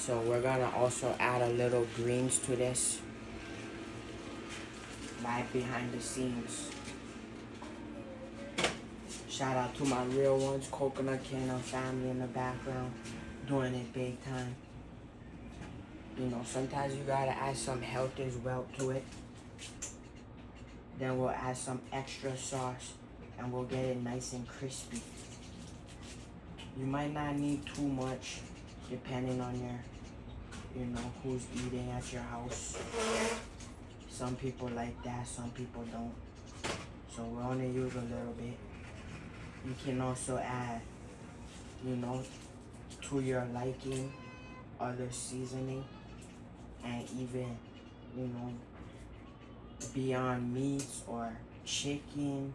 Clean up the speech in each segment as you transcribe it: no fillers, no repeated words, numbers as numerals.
So we're gonna also add a little greens to this, right behind the scenes. Shout out to my real ones, Coconut Cannon family in the background, doing it big time. You know, sometimes you gotta add some health as well to it. Then we'll add some extra sauce and we'll get it nice and crispy. You might not need too much depending on who's eating at your house. Some people like that, some people don't. So we're only use a little bit. You can also add, to your liking, other seasoning, and even, Beyond Meats or chicken,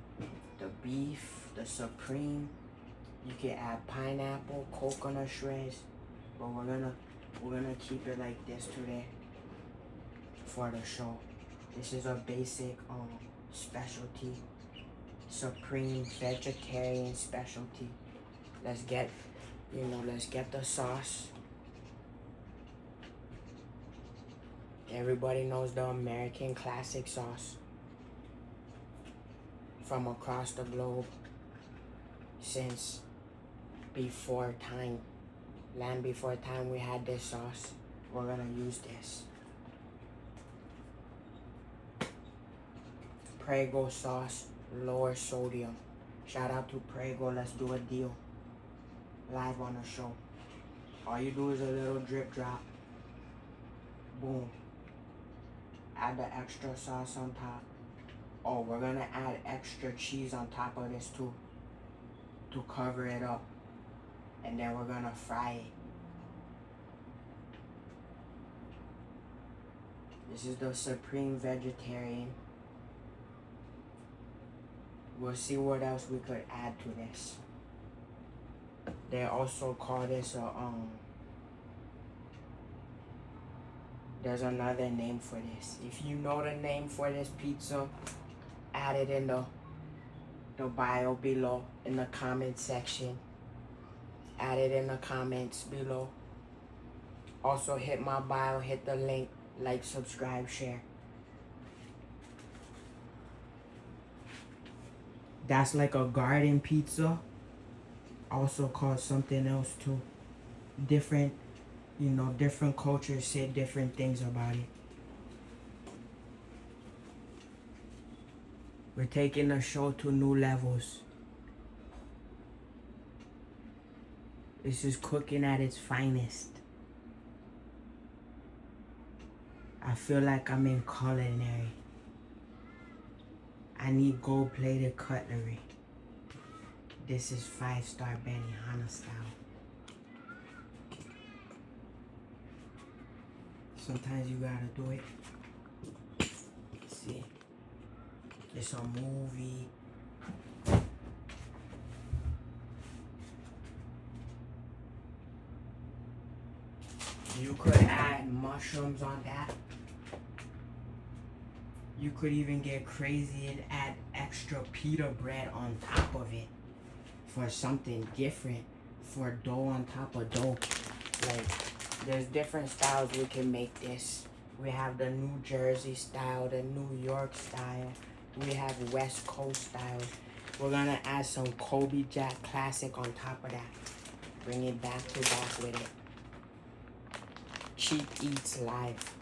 the beef, the supreme. You can add pineapple, coconut shreds, but we're gonna keep it like this today for the show. This is a basic specialty, supreme vegetarian specialty. Let's get the sauce. Everybody knows the American classic sauce from across the globe since before time. Land before time we had this sauce. We're gonna use this. Prego sauce, lower sodium. Shout out to Prego, let's do a deal. Live on the show. All you do is a little drip drop. Boom. Add the extra sauce on top. Oh, we're gonna add extra cheese on top of this too, to cover it up. And then we're gonna fry it. This is the Supreme Vegetarian. We'll see what else we could add to this. They also call this there's another name for this. If you know the name for this pizza, add it in the bio below in the comment section. Add it in the comments below. Also hit my bio, hit the link, like, subscribe, share. That's like a garden pizza. Also called something else too. Different cultures say different things about it. We're taking the show to new levels. This is cooking at its finest. I feel like I'm in culinary. I need gold-plated cutlery. This is 5-star Benihana style. Sometimes you gotta do it. See, it's a movie. You could add mushrooms on that. You could even get crazy and add extra pita bread on top of it for something different, for dough on top of dough. Like, there's different styles we can make this. We have the New Jersey style, the New York style. We have West Coast styles. We're gonna add some Kobe Jack Classic on top of that. Bring it back to back with it. Cheap Eats Live.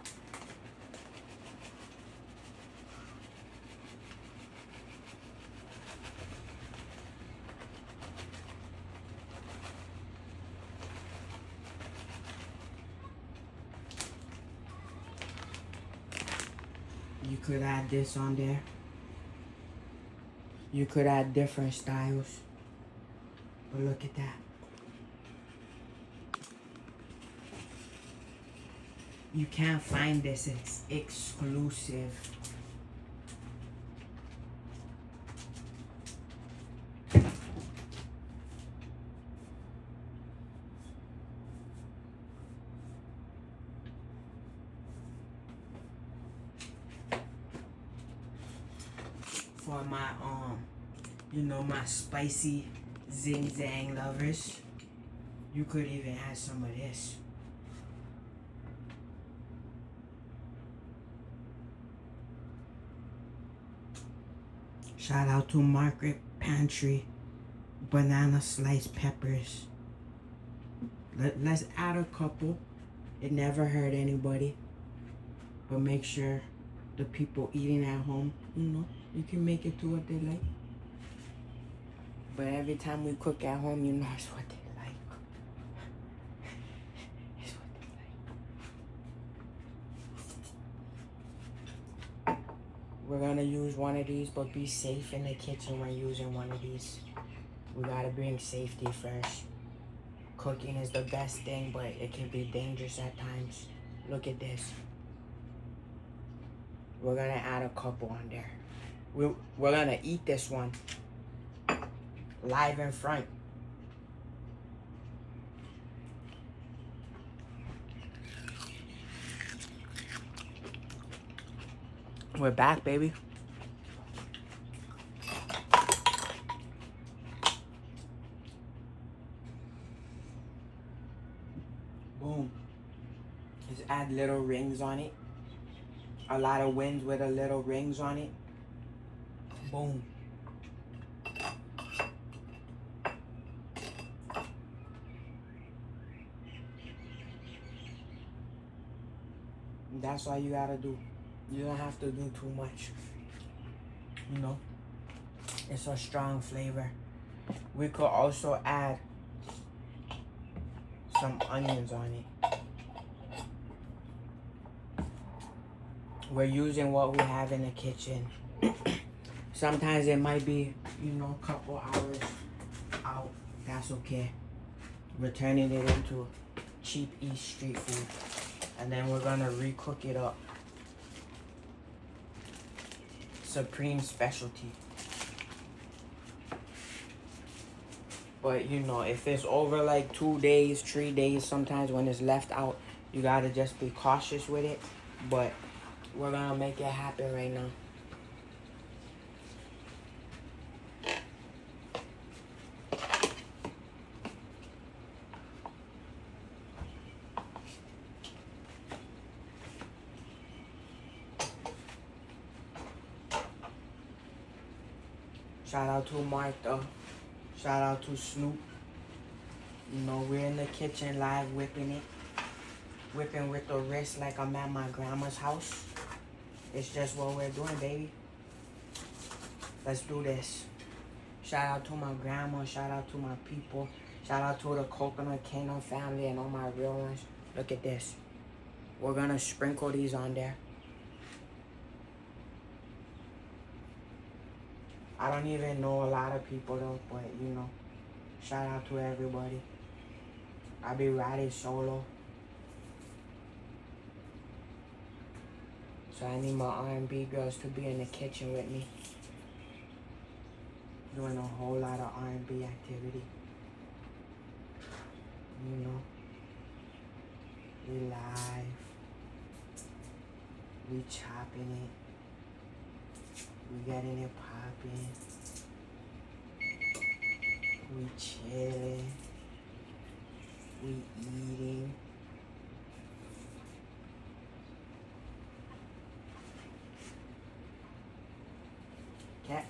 You could add this on there. You could add different styles. But look at that. You can't find this. It's exclusive. For my my spicy zing zang lovers, you could even add some of this. Shout out to Margaret Pantry. Banana sliced peppers. Let's add a couple. It never hurt anybody. But make sure the people eating at home, you can make it to what they like. But every time we cook at home, it's what they like. It's what they like. We're gonna use one of these, but be safe in the kitchen when using one of these. We gotta bring safety first. Cooking is the best thing, but it can be dangerous at times. Look at this. We're gonna add a couple on there. We're gonna eat this one live in front. We're back, baby. Boom. Just add little rings on it. A lot of wings with a little rings on it. Boom. That's all you gotta do. You don't have to do too much. It's a strong flavor. We could also add some onions on it. We're using what we have in the kitchen. Sometimes it might be, a couple hours out. That's okay. We're turning it into cheap East Street food. And then we're gonna recook it up. Supreme specialty. But if it's over like 2 days, 3 days, sometimes when it's left out, you gotta just be cautious with it. But we're gonna make it happen right now. Shout out to Martha. Shout out to Snoop. We're in the kitchen live whipping it. Whipping with the wrist like I'm at my grandma's house. It's just what we're doing, baby. Let's do this. Shout out to my grandma. Shout out to my people. Shout out to the Coconut Kingdom family and all my real ones. Look at this. We're gonna sprinkle these on there. I don't even know a lot of people though, but shout out to everybody. I be riding solo. So I need my R&B girls to be in the kitchen with me. Doing a whole lot of R&B activity. We live. We chopping it. We getting it popping. We chilling. We eating.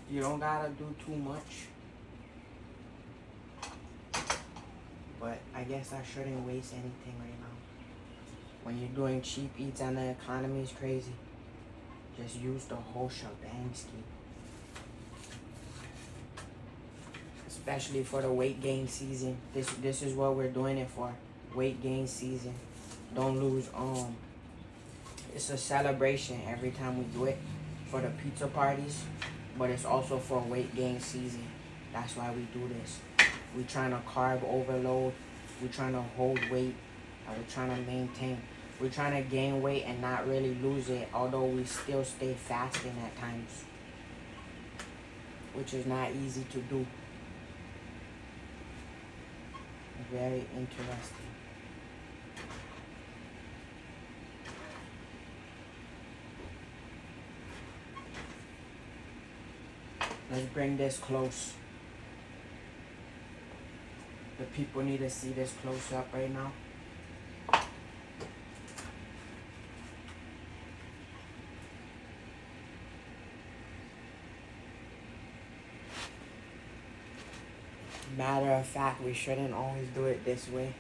You don't gotta do too much. But I guess I shouldn't waste anything right now. When you're doing cheap eats and the economy is crazy, just use the whole shebang ski. Especially for the weight gain season. This is what we're doing it for. Weight gain season. Don't lose it's a celebration every time we do it for the pizza parties, but it's also for weight gain season. That's why we do this. We're trying to carb overload. We're trying to hold weight. And we're trying to maintain. We're trying to gain weight and not really lose it, although we still stay fasting at times, which is not easy to do. Very interesting. Let's bring this close. The people need to see this close up right now. Matter of fact, we shouldn't always do it this way.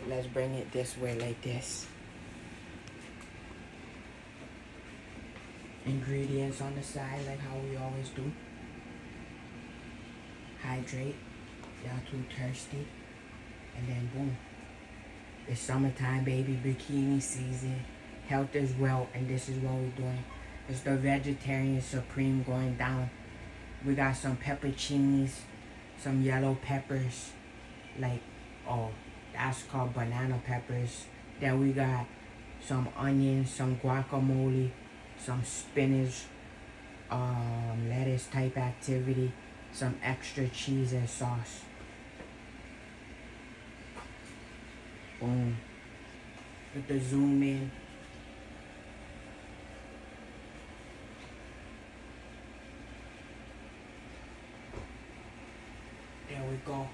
Let's bring it this way, like this. Ingredients on the side, like how we always do. Hydrate. Y'all too thirsty. And then boom. It's summertime, baby. Bikini season. Health is wealth, and this is what we're doing. It's the vegetarian supreme going down. We got some pepperoncinis, some yellow peppers, like, oh, that's called banana peppers. Then we got some onions, some guacamole, some spinach, lettuce type activity, some extra cheese and sauce. Boom. With the zoom in. There we go.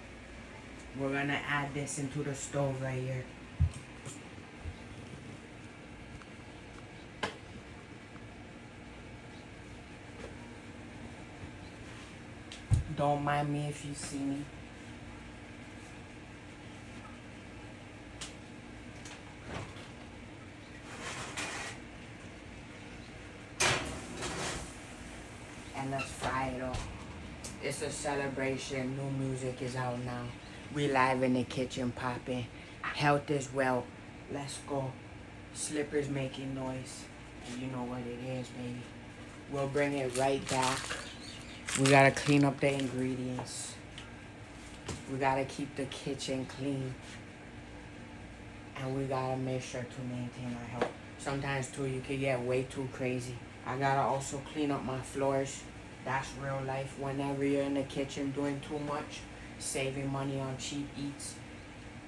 We're gonna add this into the stove right here. Don't mind me if you see me. And let's fry it up. It's a celebration. New music is out now. We live in the kitchen popping. Health is wealth. Let's go. Slippers making noise. And you know what it is, baby. We'll bring it right back. We gotta clean up the ingredients. We gotta keep the kitchen clean. And we gotta make sure to maintain our health. Sometimes too, you can get way too crazy. I gotta also clean up my floors. That's real life. Whenever you're in the kitchen doing too much, saving money on cheap eats,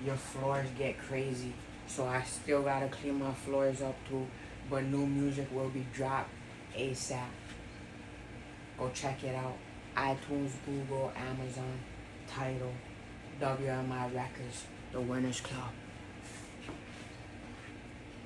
your floors get crazy. So I still gotta clean my floors up too. But new music will be dropped ASAP. Go check it out. iTunes, Google, Amazon, Tidal, WMI Records, The Winners Club.